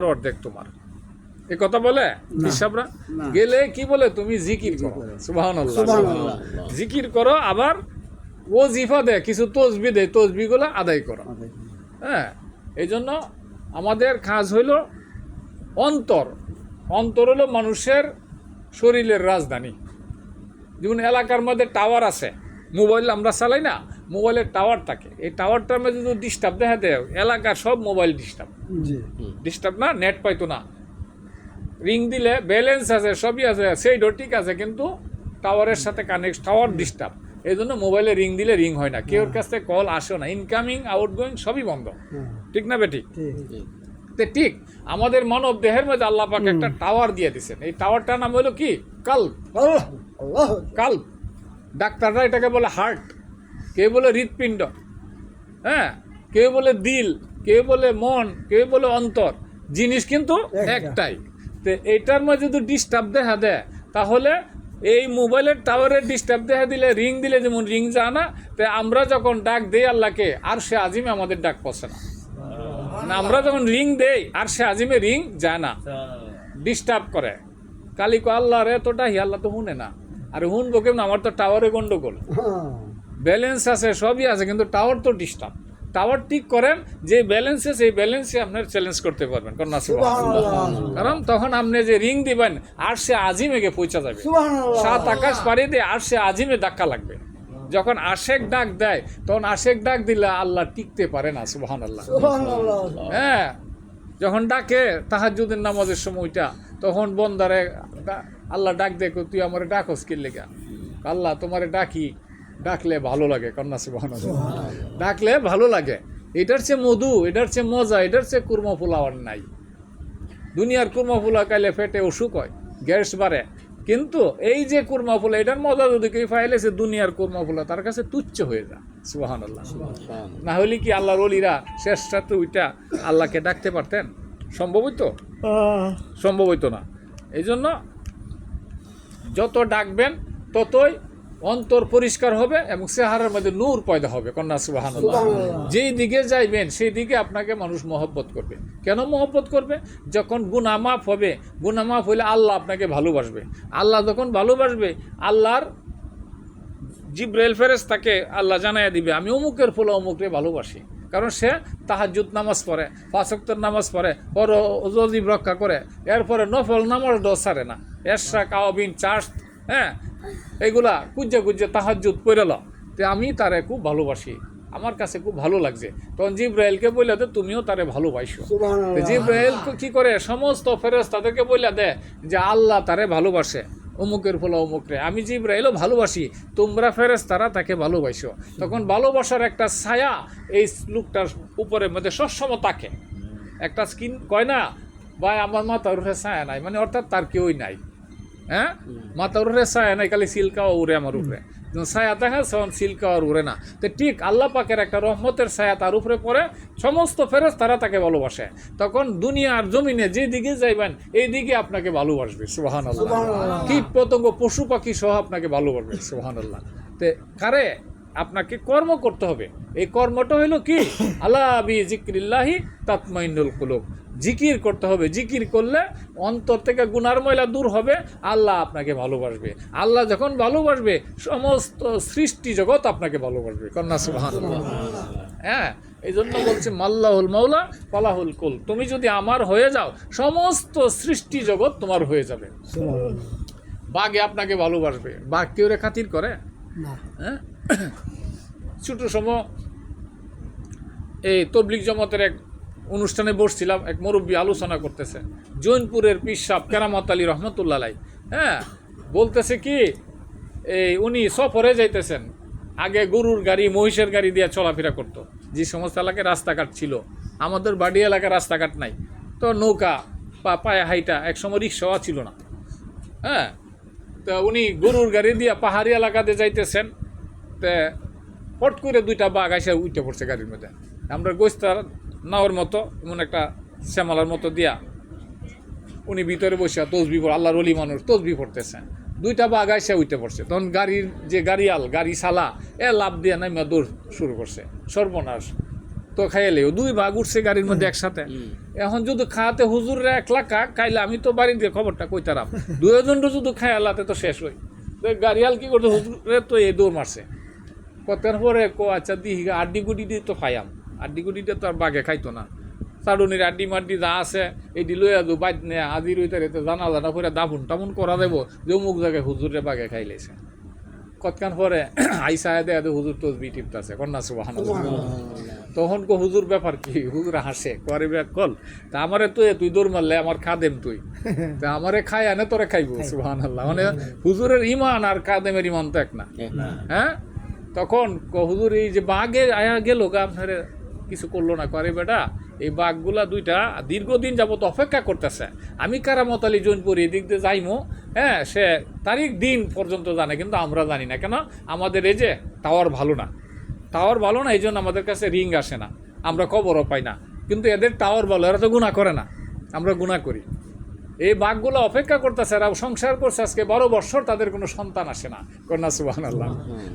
অর্ধেক তোমার, এ কথা বলে হিসাবরা গেলে কি বলে তুমি জিকির করো, সুবহানাল্লাহ, জিকির করো, আবার ওজিফা দেয়, কিছু তসবি দেয়, তসবিগুলো আদায় করো। হ্যাঁ, এই জন্য আমাদের কাজ হইল অন্তর। অন্তর হলো মানুষের শরীরের রাজধানী। যেমন এলাকার মধ্যে টাওয়ার আছে, মোবাইল আমরা চালাই না, মোবাইলের টাওয়ার থাকে, এই টাওয়ারটার মধ্যে যদি ডিস্টার্ব দেখা দেয়, এলাকার সব মোবাইল ডিস্টার্ব না, নেট পাইতো না। রিং দিলে ব্যালেন্স আছে, সবই আছে, সেইটাও ঠিক আছে, কিন্তু টাওয়ারের সাথে কানেক্ট, টাওয়ার ডিস্টার্ব। এই জন্য মোবাইলে রিং দিলে রিং হয় না, কেউর কাছ থেকে কল আসে না, ইনকামিং আউটগোয়িং সবই বন্ধ। ঠিক না বেঠিক? ঠিক আমাদের মানব দেহের মধ্যে আল্লাহ পাক একটা টাওয়ার দিয়ে দিচ্ছেন। এই টাওয়ারটার নাম হলো কি? কাল্ব। কাল্ব, ডাক্তাররা এটাকে বলে হার্ট, কেউ বলে হৃৎপিণ্ড, হ্যাঁ, কেউ বলে দিল, কেউ বলে মন, কেউ বলে অন্তর, জিনিস কিন্তু একটাই। তো এইটার মধ্যে যদি ডিস্টার্ব দেখা দেয়, তাহলে এই মোবাইলের টাওয়ারের ডিস্টার্ব দেখা দিলে, রিং দিলে যেমন রিং যায় না, তো আমরা যখন ডাক দেই আল্লাহকে, আর সে আজিমে আমাদের ডাক পৌঁছে না। আমরা যখন রিং দেই, আর সে আজিমে রিং যায় না, ডিস্টার্ব করে। কালি কো আল্লাহ রে তোটা হি, আল্লাহ তো শুনে না। আর শুনবো কেমন? আমার তো টাওয়ারে গন্ডগোল, ব্যালেন্স আছে, সবই আছে, কিন্তু টাওয়ার তো ডিস্টার্ব। টাওয়ার ঠিক করেন, যে ব্যালেন্সে, সেই ব্যালেন্সে আপনার চ্যালেঞ্জ করতে পারবেন, কারণ তখন আপনি যে রিং দিবেন, আর সে আজিমেকে পৌঁছা যাবে, 7 আকাশ পাড়ি দিয়ে আর সে আজিমে ধাক্কা লাগবে। যখন আশেক ডাক দেয়, তখন আশেক ডাক দিলে আল্লাহ টিকতে পারে না, সুবহানাল্লাহ। হ্যাঁ, যখন ডাকে তাহাজ্জুদের নামাজের সময়টা, তখন বন্দারে আল্লাহ ডাক দেখো, তুই আমার ডাকস কি লেগা? আল্লাহ তোমারে ডাকি, ডাকলে ভালো লাগে, কন্যা সুবহানাল্লাহ, ডাকলে ভালো লাগে। এটার চেয়ে মধু, এটার চেয়ে মজা, এটার চেয়ে কুরমা পোলাও নাই। দুনিয়ার কুরমা পোলা খাইলে পেটে অসুখ হয়, গ্যাস বাড়ে, কিন্তু এই যে কুরমা পোলা, এটার মজা যদি কেউ পাইলেছে, দুনিয়ার কুরমা পোলা তার কাছে তুচ্ছ হয়ে যায়, সুবহানাল্লাহ। না হলে কি আল্লাহর ওলিরা শেষ রাতে ওইটা আল্লাহকে ডাকতে পারতেন? সম্ভব হইতো? সম্ভব হইতো না। এই জন্য যত ডাকবেন ততই অন্তর পরিষ্কার হবে এবং চেহারার মধ্যে নূর পয়দা হবে, কন্যা সুবহানাল্লাহ। যেই দিকে যাইবেন সেই দিকে আপনাকে মানুষ মহব্বত করবে। কেন মহব্বত করবে? যখন গুনাহ মাফ হবে, গুনাহ মাফ হইলে আল্লাহ আপনাকে ভালোবাসবে। আল্লাহ যখন ভালোবাসবে, আল্লাহর জিবরাইল ফেরেশতাকে আল্লাহ জানাইয়া দিবে, আমি অমুকের ফলে অমুকরে ভালোবাসি, কারণ সে তাহাজ্জুদ নামাজ পড়ে, 5 ওয়াক্তের নামাজ পড়ে, ওয়াজিব রক্ষা করে, এরপরে নফল নামাজ ছাড়ে না, এশরাক, আওয়াবিন, চার্চ, হ্যাঁ, এগুলা কুজ্জে কুজ্জে তাহাজ্জুদ পড়ল, তো আমি তারে খুব ভালোবাসি, আমার কাছে খুব ভালো লাগছে। তখন জিবরাইলকে বললে দে, তুমিও তারে ভালোবাসো। জিবরাইল কি করে? সমস্ত ফেরেশতাদেরকে বললে দে যে আল্লাহ তারে ভালোবাসে, অমুকের ফলে অমুকরে আমি জিবরাইলও ভালোবাসি, তোমরা ফেরেশতারা তাকে ভালোবাসো। তখন ভালোবাসার একটা ছায়া এই লোকটার উপরের মধ্যে সবসময় থাকে। একটা স্কিন কয় না ভাই, আমার মাথার উপরে ছায়া নাই, মানে অর্থাৎ তার কেউই নাই। হ্যাঁ, মাথার উপরে ছায়া নাই, খালি সিল্কাও উড়ে আমার উপরে, ছায়া দেখা তখন সিল্কাও আর উড়ে না। তো ঠিক আল্লাহ পাকের একটা রহমতের ছায়া তার উপরে পড়ে, সমস্ত ফেরেশতারা তাকে ভালোবাসে। তখন দুনিয়ার জমিনে যে দিকে যাইবেন, এই দিকে আপনাকে ভালোবাসবে, সুবহানাল্লাহ। কীট পতঙ্গ, পশু পাখি সহ আপনাকে ভালোবাসবে, সুবহানাল্লাহ। তো কারে? আপনাকে কর্ম করতে হবে। এই কর্মটা হইল কি? আলা বিযিকরিল্লাহি তাতমাইন্নুল কুলুব, জিকির করতে হবে। জিকির করলে অন্তর থেকে গুনার ময়লা দূর হবে, আল্লাহ আপনাকে ভালোবাসবে। আল্লাহ যখন ভালোবাসবে, সমস্ত সৃষ্টি জগৎ আপনাকে ভালোবাসবে, কন্যা সুবহানাল্লাহ। হ্যাঁ, এই জন্য বলছে মাল্লাহুল মাওলা ফালাহুল কুল, তুমি যদি আমার হয়ে যাও, সমস্ত সৃষ্টি জগৎ তোমার হয়ে যাবে। বাঘে আপনাকে ভালোবাসবে, বাঘ কেউ রে খাতির করে না। হ্যাঁ, ছোট সময় এই তবলিগ জমাতের এক অনুষ্ঠানে বসছিলাম, এক মুরব্বী আলোচনা করতেছে, জৈনপুরের পীর সাহেব কেরামত আলী রহমতুল্লাহ আলাই। হ্যাঁ, বলতেছে কি, এই উনি সফরে যাইতেছেন, আগে গরুর গাড়ি, মহিষের গাড়ি দিয়ে চলাফেরা করতো, যে সমস্ত এলাকায় রাস্তাঘাট ছিল। আমাদের বাড়ি এলাকায় রাস্তাঘাট নাই, তো নৌকা বা পায়ে হাইটা, একসময় রিক্সাও ছিল না। হ্যাঁ, তো উনি গরুর গাড়ি দিয়ে পাহাড়ি এলাকাতে যাইতেছেন, তো পট করে 2টা বাঘ এসে উঠে পড়ছে গাড়ির মধ্যে। আমরা গোস্তার নাওয়ার মতো এমন একটা শ্যামালার মতো দিয়া উনি ভিতরে বসে তসবি পড়ে, আল্লাহর ওলি মানুষ তসবি পড়তেছেন। 2টা বাঘ এসে উঠে পড়ছে। তখন গাড়ির যে গাড়ি সালা লাভ দিয়ে নামিয়া দৌড় শুরু করছে, সর্বনাশ। তো খাইলেও 2 ভাগ উঠছে গাড়ির মধ্যে একসাথে। এখন যদি খাওয়াতে হুজুররা 1 লাখ খাইলে আমি তো বাড়ি দিয়ে খবরটা কইতারাম, 2 জন যদি খাইলাতে তো শেষ হই। তো গাড়িয়াল কি করছে, হুজুরে তো এই দৌড় মারছে। কতের পরে আচ্ছা দিহি আড্ডি গুডি দিয়ে তো খাইয়াম, আড্ডি গুডিটা তো আর বাঘে খাইতো না, চাডুনির আড্ডি মাড্ডি যা আছে এটি লইয়া দু বাইত নে আজি রইতে রেতে জানাজাটা করে দাফুন টামুন করা দেব যে অমুক জায়গায় হুজুরে বাঘে খাইলেছে। কতক্ষণ পরে আইসা দেয়া হুজুর তসবি টিপতেছে, কন্যা সুবহানাল্লাহ। তখন কো হুজুর ব্যাপার কি, হুজুর হাসে করে কল তা আমারে তুই দৌড় মারলে আমার খাদেম তুই, তা আমারে খাই আনে তোরে খাইবো। সুবহানাল্লাহ, মানে হুজুরের ইমান আর খাদেমের ইমান তো এক না। হ্যাঁ, তখন হুজুর এই যে বাঘে আয়া গেল গা আপনার কিছু করলো না, করে বেটা এই বাঘগুলা 2টা দীর্ঘদিন যাবত অপেক্ষা করতেছে, আমি কারামত আলী জৈনপুরি এদিক দিয়ে যাইমো। হ্যাঁ, সে তারিখ দিন পর্যন্ত জানে, কিন্তু আমরা জানি না কেন, আমাদের এই যে টাওয়ার ভালো না, এই জন্য আমাদের কাছে রিং আসে না, আমরা খবরও পাই না। কিন্তু এদের টাওয়ার ভালো, এরা তো গুনাহ করে না, আমরা গুনাহ করি। এই বাঘগুলো অপেক্ষা করতেছে, এরা সংসার করছে আজকে 12 বছর, তাদের কোনো সন্তান আসে না। কন্যা সুবহানাল্লাহ,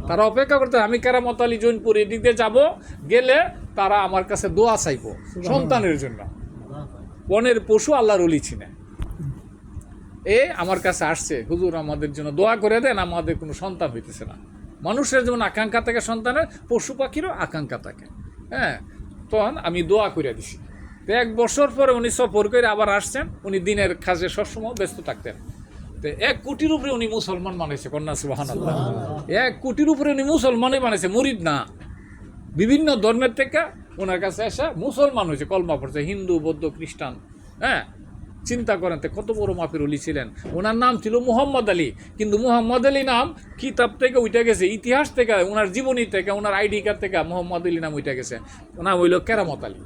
তারা অপেক্ষা করতে, আমি কারামত আলী জৈনপুর এদিক দিয়ে যাবো, গেলে তারা আমার কাছে দোয়া চাইবো সন্তানের জন্য। বনের পশু আল্লাহর ওলি চিনে, আমার কাছে আসছে, হুজুর আমাদের জন্য দোয়া করে দেন, আমাদের কোনো সন্তান হইতেছে না। মানুষের যেমন আকাঙ্ক্ষা থাকে সন্তানের, পশু পাখিরও আকাঙ্ক্ষা থাকে। হ্যাঁ, তখন আমি দোয়া করে দিছি। তো 1 বছর পরে উনি সফর করে আবার আসছেন, উনি দিনের কাজে সবসময় ব্যস্ত থাকতেন। তো 1 কোটির উপরে উনি মুসলমান বানাইছে। কন্যা সুবহানাল্লাহ, 1 কোটির উপরে উনি মুসলমানই বানাইছে, মুরিদ না। বিভিন্ন ধর্মের থেকে ওনার কাছে এসে মুসলমান হয়েছে, কলমা পড়ছে, হিন্দু বৌদ্ধ খ্রিস্টান। হ্যাঁ, চিন্তা করেন তো কত বড় মাপের ওলি ছিলেন। ওনার নাম ছিল মুহাম্মদ আলী, কিন্তু মুহাম্মদ আলী নাম কিতাব থেকে উঠে গেছে, ইতিহাস থেকে, ওনার জীবনী থেকে, ওনার আইডি কার্ড থেকে মুহাম্মদ আলী নাম উঠে গেছে। ওনার হইল কেরামত আলী,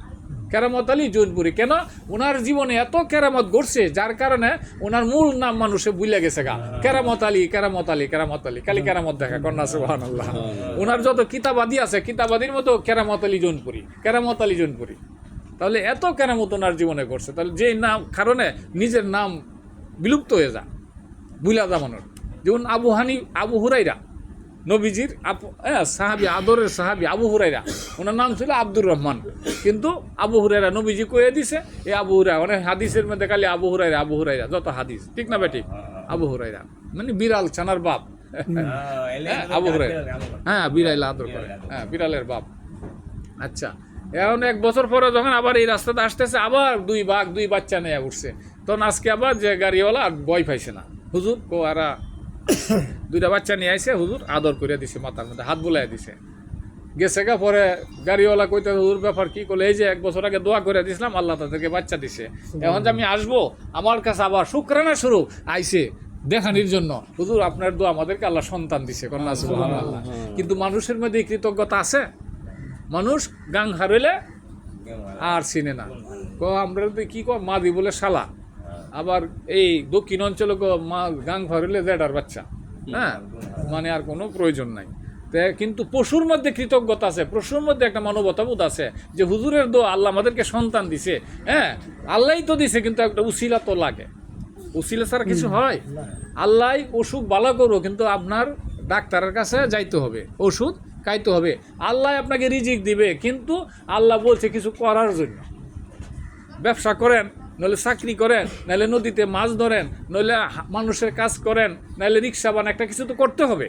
কেরামত আলী জৈনপুরি। কেন? ওনার জীবনে এত কেরামত ঘটছে, যার কারণে ওনার মূল নাম মানুষে ভুলে গেছে গা, কেরামত আলী, কেরামত আলী, কেরামত আলী, খালি কেরামত দেখা। কন্যা সুবহানাল্লাহ, ওনার যত কিতাবাদি আছে, কিতাবাদির মতো কেরামত আলী জৈনপুরি, কেরামত আলী জৈনপুরি। তাহলে এত কেরামত ওনার জীবনে ঘটছে, তাহলে যে নাম কারণে নিজের নাম বিলুপ্ত হয়ে যায়, বুলা জামানোর। যেমন আবু হুরাইরা, নবীজির সাহাবি, আদরের সাহাবি আবু হুরাইরা, ওনার নাম ছিল আব্দুর রহমান, কিন্তু আবু হুরাইরা নবীজি কয়ে দিছে এই আবু হুরাইরা। অনেক হাদিসের মধ্যে খালি আবু হুরাইরা, যত হাদিস, ঠিক না বেঠিক? আবু হুরাইরা মানে বিড়াল ছানার বাপ। আবু হুরাইরা, হ্যাঁ, বিড়াল আদর করে, হ্যাঁ, বিড়ালের বাপ। আচ্ছা, এখন 1 বছর পরে যখন আবার এই রাস্তাতে আসতেছে, আবার 2 বাঘ 2 বাচ্চা নিয়ে উঠছে। তখন আজকে আবার যে গাড়িওয়ালা আর ভয় পাইছে না, হুজুর আরা 2টা বাচ্চা নিয়ে আইসে, হুজুর আদর করে দিছে, মাথার মধ্যে হাত বুলাই দিছে, গেছে গা। পরে গাড়িওয়ালা কইতে, হুজুর ব্যাপার কি করলে? এই যে 1 বছর আগে দোয়া করে দিছিলাম, আল্লাহ তাদেরকে বাচ্চা দিছে, এখন যে আমি আসবো আমার কাছে আবার শুকরানা স্বরূপ আইসে দেখানির জন্য, হুজুর আপনার দোয়া আমাদেরকে আল্লাহ সন্তান দিছে। কন্যা সুবহানাল্লাহ। কিন্তু মানুষের মধ্যে কৃতজ্ঞতা আছে? মানুষ গাং হারাইলে আর চিনে না, আমরা কি মাদি বলে শালা, আবার এই দক্ষিণ অঞ্চলে গাং হারাইলে জেডার বাচ্চা। হ্যাঁ, মানে আর কোনো প্রয়োজন নাই। কিন্তু পশুর মধ্যে কৃতজ্ঞতা আছে, পশুর মধ্যে একটা মানবতাবোধ আছে, যে হুজুরের দোয়া আল্লাহ আমাদেরকে সন্তান দিছে। হ্যাঁ, আল্লাহই তো দিছে, কিন্তু একটা উসিলা তো লাগে, উসিলা ছাড়া কিছু হয়? আল্লাহ অসুখ ভালো করো, কিন্তু আপনার ডাক্তারের কাছে যাইতে হবে, ওষুধ খাইতে হবে। আল্লাহ আপনাকে রিজিক দিবে, কিন্তু আল্লাহ বলছে কিছু করার জন্য। ব্যবসা করেন, নইলে চাকরি করেন, নাহলে নদীতে মাছ ধরেন, নইলে মানুষের কাজ করেন, নাহলে রিক্সা বান, একটা কিছু তো করতে হবে।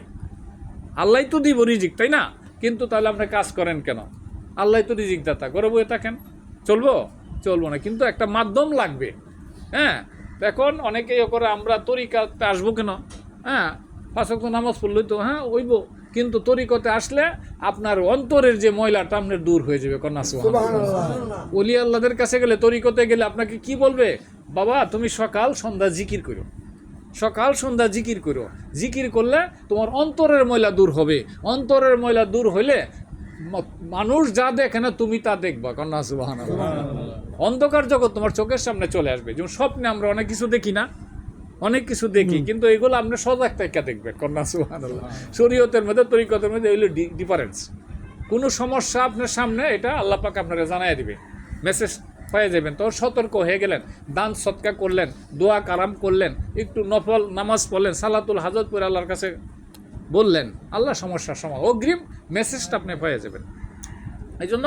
আল্লাহ তো দিব রিজিক, তাই না? কিন্তু তাহলে আপনি কাজ করেন কেন? আল্লাহ তো রিজিক দাতা, ঘরে বসে থাকেন, চলবো না, কিন্তু একটা মাধ্যম লাগবে। হ্যাঁ, এখন অনেকেই করে আমরা তরিকাতে আসবো কেন? হ্যাঁ, 5 ওয়াক্ত নামাজ পড়লেই তো হ্যাঁ হইব, কিন্তু তরিকতে আসলে আপনার অন্তরের যে ময়লাটা আপনার দূর হয়ে যাবে। কন্যা সুবহানাল্লাহ। ওলি আল্লাহদের কাছে গেলে, তরিকতে গেলে আপনাকে কি বলবে? বাবা তুমি সকাল সন্ধ্যা জিকির করো, সকাল সন্ধ্যা জিকির করো, জিকির করলে তোমার অন্তরের ময়লা দূর হবে। অন্তরের ময়লা দূর হইলে মানুষ যা দেখে না তুমি তা দেখবা। কন্যা সুবহানাল্লাহ। অন্ধকার জগৎ তোমার চোখের সামনে চলে আসবে। যেমন স্বপ্নে আমরা অনেক কিছু দেখি না, অনেক কিছু দেখি, কিন্তু এগুলো আপনি সজাগ থেকে দেখবেন। কন্যা সুবহানাল্লাহ। শরীয়তের মধ্যে, তরিকতের মধ্যে এগুলো ডিফারেন্স। কোনো সমস্যা আপনার সামনে, এটা আল্লাহ পাক আপনাকে জানাই দিবে, মেসেজ পেয়ে যাবেন। তো সতর্ক হয়ে গেলেন, দান সৎকা করলেন, দোয়া কালাম করলেন, একটু নফল নামাজ পড়লেন, সালাতুল হাজত পড়ে আল্লাহর কাছে বললেন, আল্লাহ সমস্যার সময় অগ্রিম মেসেজটা আপনি পেয়ে যাবেন। এই জন্য